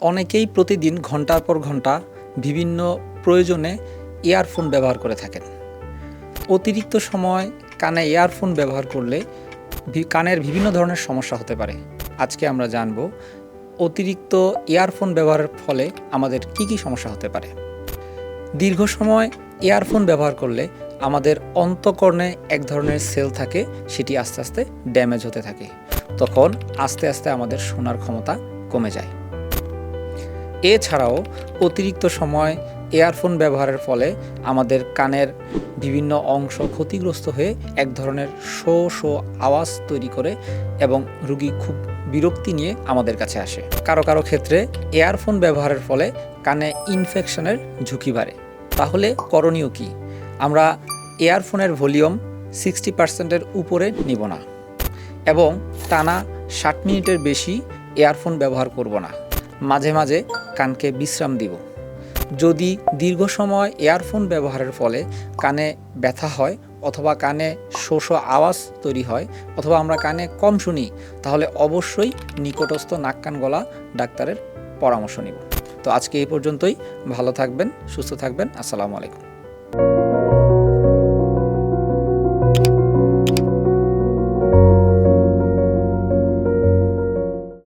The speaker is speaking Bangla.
অনেকেই প্রতিদিন ঘন্টার পর ঘন্টা বিভিন্ন প্রয়োজনে ইয়ারফোন ব্যবহার করে থাকেন। অতিরিক্ত সময় কানে ইয়ারফোন ব্যবহার করলে কানের বিভিন্ন ধরনের সমস্যা হতে পারে। আজকে আমরা জানব অতিরিক্ত ইয়ারফোন ব্যবহারের ফলে আমাদের কি কি সমস্যা হতে পারে। দীর্ঘ সময় ইয়ারফোন ব্যবহার করলে আমাদের অন্তঃকর্ণে এক ধরনের সেল থাকে, সেটি আস্তে আস্তে ড্যামেজ হতে থাকে। তখন আস্তে আস্তে আমাদের শোনার ক্ষমতা কমে যায়। এছাড়াও অতিরিক্ত সময় ইয়ারফোন ব্যবহারের ফলে আমাদের কানের বিভিন্ন অংশ ক্ষতিগ্রস্ত হয়ে এক ধরনের শো শো আওয়াজ তৈরি করে এবং রোগী খুব বিরক্তি নিয়ে আমাদের কাছে আসে। কারো কারো ক্ষেত্রে ইয়ারফোন ব্যবহারের ফলে কানে ইনফেকশনের ঝুঁকি বাড়ে। তাহলে করণীয় কি? আমরা ইয়ারফোনের ভলিউম 60%-এর উপরে নিব না এবং টানা 60 মিনিটের বেশি ইয়ারফোন ব্যবহার করব না। মাঝে মাঝে কানকে বিশ্রাম দিব। যদি দীর্ঘ সময় ইয়ারফোন ব্যবহারের ফলে কানে ব্যথা হয় অথবা কানে শো শো আওয়াজ তৈরি হয় অথবা আমরা কানে কম শুনি, তাহলে অবশ্যই নিকটস্থ নাক কান গলা ডাক্তারের পরামর্শ নিব। তো আজকে এই পর্যন্তই। ভালো থাকবেন, সুস্থ থাকবেন। আসসালামু আলাইকুম।